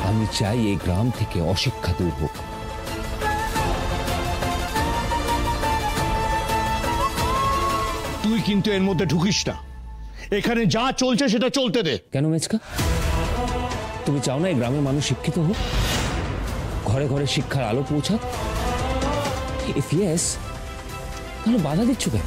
আমি চাই এই গ্রাম থেকে অশিক্ষা দূর হোক। তুই কিন্তু এর মধ্যে ঢুকিস না, এখানে যা চলছে সেটা চলতে দে। কেন মেচকা, তুমি চাও না এই গ্রামের মানুষ শিক্ষিত হোক, ঘরে ঘরে শিক্ষার আলো পৌঁছাক? ইফ ইয়েস, তাহলে বাধা দিচ্ছ কেন?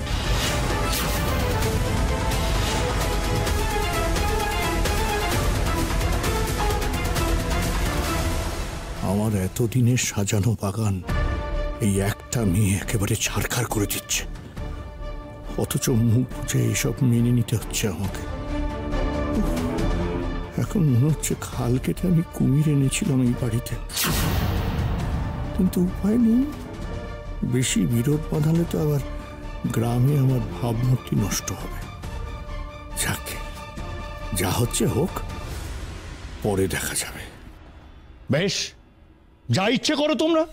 আমার এতদিনের সাজানো বাগান এই একটা মেয়ে একেবারে ছারখার করে দিচ্ছে, অথচ মুখ বুঝে এইসব মেনে নিতে হচ্ছে আমাকে। এখন মনে হচ্ছে খাল কেটে আমি কুমির এনেছিলাম এই বাড়িতে, কিন্তু উপায় নেই। বেশি বিরোধ বাঁধালে তো আবার গ্রামে আমার ভাবমূর্তি নষ্ট হবে। যাকে যা হচ্ছে হোক, পরে দেখা যাবে। বেশ, যা ইচ্ছে করো তোমরা,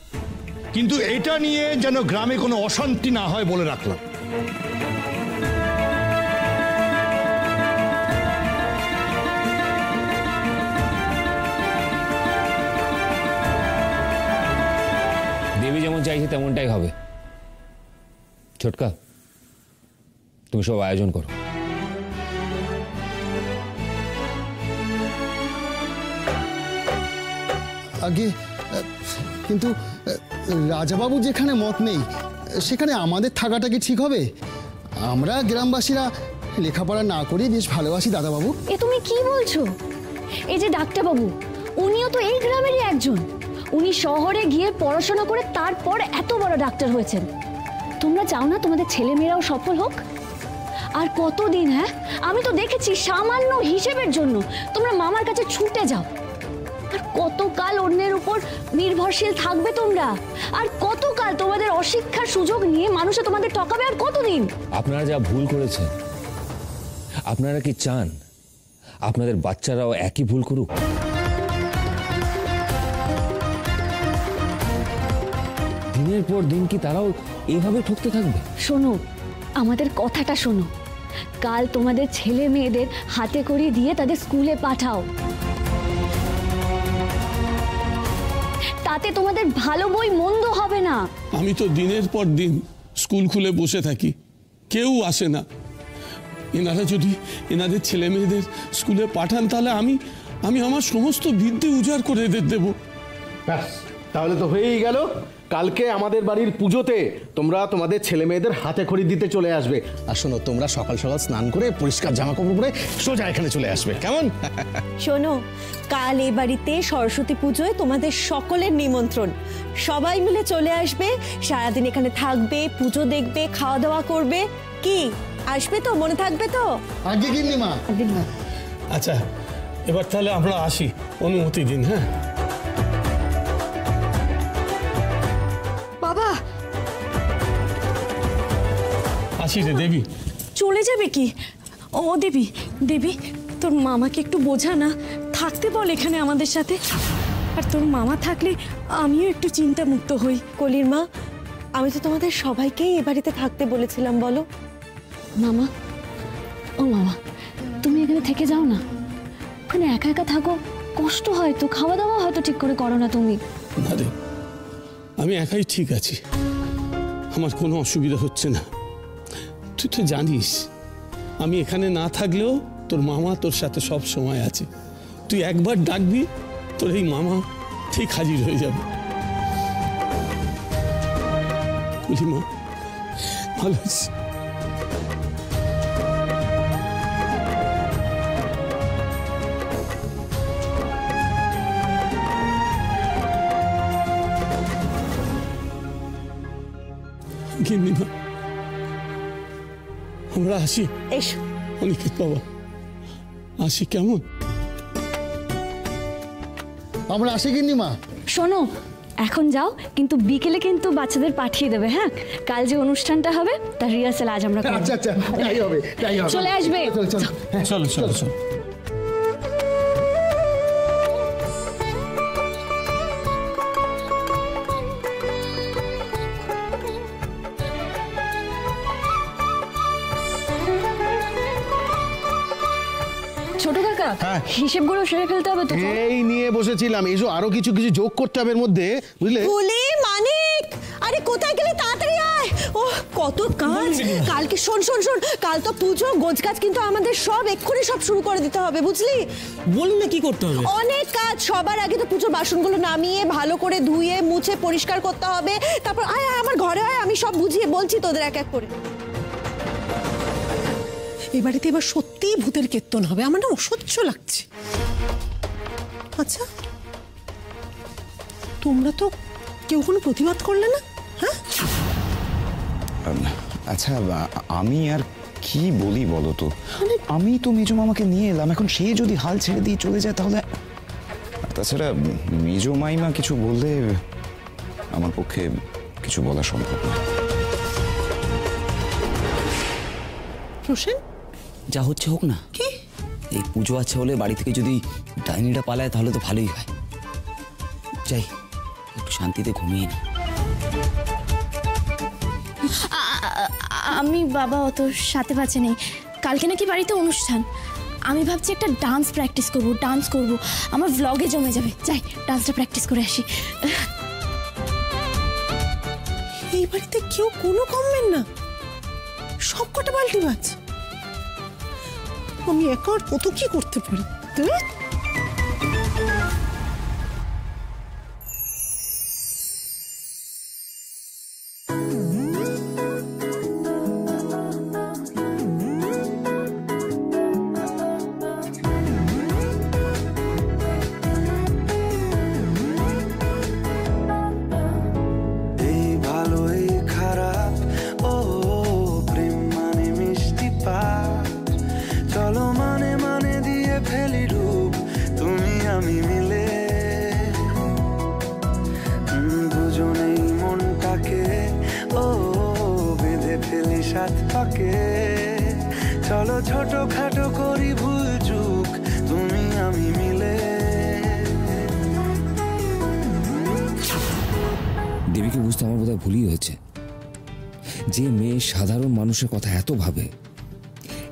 কিন্তু এটা নিয়ে যেন গ্রামে কোনো অশান্তি না হয় বলে রাখলাম। দেবী যেমন চাইছে তেমনটাই হবে। ছোটকা, তুমি সব আয়োজন করো। আগে কিন্তু রাজাবাবু যেখানে মত নেই সেখানে আমাদের থাকাটা কি ঠিক হবে? আমরা গ্রামবাসীরা লেখাপড়া না করে বেশ ভালোবাসি দাদাবাবু। এ তুমি কি বলছো? এই যে ডাক্তারবাবু, উনিও তো এই গ্রামেরই একজন। উনি শহরে গিয়ে পড়াশোনা করে তারপর এত বড় ডাক্তার হয়েছেন। তোমরা চাও না তোমাদের ছেলেমেয়েরাও সফল হোক? আর কতদিন? হ্যাঁ, আমি তো দেখেছি সামান্য হিসেবের জন্য তোমরা মামার কাছে ছুটে যাও। আর কতকাল অন্যের উপর নির্ভরশীল থাকবে তোমরা? আর কতকাল তোমাদের অশিক্ষার সুযোগ নিয়ে মানুষে তোমাদের ঠকাবে? আর কতদিন? আপনারা যা ভুল করেছেন, আপনারা কি চান আপনাদের বাচ্চারাও একই ভুল করুক? দিনের পর দিন কি তারাও এইভাবে ঠকতে থাকবে? শোনো, আমাদের কথাটা শোনো। কাল তোমাদের ছেলে মেয়েদের হাতে করে দিয়ে তাদের স্কুলে পাঠাও। তাতে তোমাদের ভালো বই মন্দ হবে না। আমি তো দিনের পর দিন স্কুল খুলে বসে থাকি, কেউ আসে না। এনারা যদি এনাদের ছেলে মেয়েদের স্কুলে পাঠান, তাহলে আমি আমার সমস্ত বিদ্যে উজাড় করে দেবো। তাহলে তো হয়েই গেল। কালকে আমাদের বাড়ির পুজোতে তোমরা তোমাদের ছেলে মেয়েদের হাতে খড়ি দিতে চলে আসবে। আর শোনো, তোমরা সকাল সকাল স্নান করে পরিষ্কার জামা কাপড় পরে সোজা এখানে চলে আসবে, কেমন? শোনো, কাল এই বাড়িতে সরস্বতী পুজোয় তোমাদের সকলের নিমন্ত্রণ। সবাই মিলে চলে আসবে, সারাদিন এখানে থাকবে, পুজো দেখবে, খাওয়া দাওয়া করবে। কি আসবে তো? মনে থাকবে তো? আগে গিন্নিমা। আচ্ছা, এবার তাহলে আমরা আসি, অনুমতি দিন। হ্যাঁ বাবা, আসি রে দেবী। চলে যাবে কি? ও দেবী, দেবী তোর মামাকে একটু বোঝা না, থাকতে বল এখানে আমাদের সাথে। আর তোর মামা থাকলে আমিও একটু চিন্তা মুক্ত হই। কলির মা, আমি তো তোমাদের সবাইকেই এ বাড়িতে থাকতে বলেছিলাম, বলো। মামা, ও মামা, তুমি এখানে থেকে যাও না। ওখানে একা একা থাকো, কষ্ট হয় তো, খাওয়া দাওয়া হয়তো ঠিক করে করো না তুমি। না রে, আমি একাই ঠিক আছি, আমার কোনো অসুবিধা হচ্ছে না। তুই তো জানিস আমি এখানে না থাকলেও তোর মামা তোর সাথে সব সময় আছে। তুই একবার ডাকবি, তোর এই মামা ঠিক হাজির হয়ে যাবে। কুলিমা, ভালো আছিস? আমরা আসি। এসো অনিকেত বাবা, আসি, কেমন? আমরা আসি গিন্নিমা। শোনো, এখন যাও, কিন্তু বিকেলে কিন্তু বাচ্চাদের পাঠিয়ে দেবে। হ্যাঁ, কাল যে অনুষ্ঠানটা হবে তার রিহার্সাল আজ আমরা করব। আচ্ছা আচ্ছা, তাই হবে, তাই হবে। চলে আসবে। চলো চলো চলো। ছোট কাকা, হিসেবগুলো সেরে ফেলতে হবে তো। এই নিয়ে বসেছিলাম, এসো আরো কিছু কিছু যোগ করতে হবে এর মধ্যে, বুঝলে? ফুলি, মানিক, আরে কোথায় গেলে? তাড়াতাড়ি আয়। ও কত কাজ কালকে। শোন শোন শোন, কাল তো পুজো, গোছগাছ কিন্তু আমাদের সব এক্ষুনি সব শুরু করে দিতে হবে, বুঝলি? বলুন না কি করতে হবে। অনেক কাজ। সবার আগে তো পুজোর বাসনগুলো নামিয়ে ভালো করে ধুয়ে মুছে পরিষ্কার করতে হবে। তারপর আয় আয় আমার ঘরে আয়, আমি সব বুঝিয়ে বলছি তোদের এক এক করে। এই বাড়িতে এবার সত্যিই ভূতের কীর্তন হবে, আমার না অসহ্য লাগছে। আচ্ছা, তোমরা তো কেউ কোনো প্রতিবাদ করলে না? হ্যাঁ, আচ্ছা আমি আর কি বলি বলো তো, আমি তো মেজো মামাকে নিয়ে এলাম, এখন সে যদি হাল ছেড়ে দিয়ে চলে যায় তাহলে। তাছাড়া মেজো মাইমা কিছু বললে আমার পক্ষে কিছু বলা সম্ভব না। প্রসেন, যা হচ্ছে হোক না। কি এই পুজো আছে বলে বাড়ি থেকে যদি ডাইনিটা পালায় তাহলে তো ভালোই হয়। যাই একটু শান্তিতে ঘুমিয়ে নি। আমি বাবা অত সাথে পাচ্ছে নেই। কালকে নাকি বাড়িতে অনুষ্ঠান। আমি ভাবছি একটা ডান্স প্র্যাকটিস করব, ডান্স করব, আমার ভ্লগে জমে যাবে। যাই ডান্সটা প্র্যাকটিস করে আসি। এই বাড়িতে কেউ কোনো কমবেন না, সব কটা বালতি মাছ। আমি একা আর কত কি করতে পারি? চলো ছোটখাটো করি ভুল চুক তুমি আমি মিলে। দেবীকে বুঝতে আমার বোধহয় ভুলই হয়েছে। যে মেয়ে সাধারণ মানুষের কথা এত ভাবে,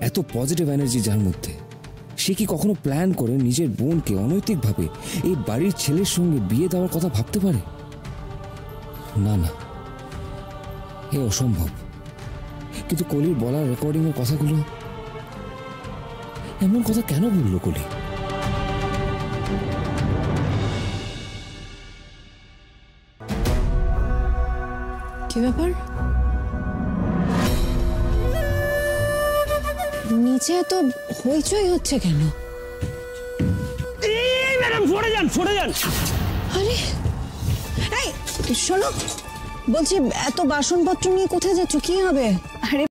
এত পজিটিভ এনার্জি যার মধ্যে, সে কি কখনো প্ল্যান করে নিজের বোনকে অনৈতিকভাবে এই বাড়ির ছেলের সঙ্গে বিয়ে দেওয়ার কথা ভাবতে পারে? না না, এ অসম্ভব। কিন্তু কলির বলার রেকর্ডিং এর কথাগুলো, এমন কথা কেন বললো কলি? কি ব্যাপার? নিচে এত হইচই হচ্ছে কেন? ম্যাডাম সরে যান, সরে যান। আরে এই শোনো, বলছি এত বাসনপত্র নিয়ে কোথায় যাচ্ছ? কি হবে? আরে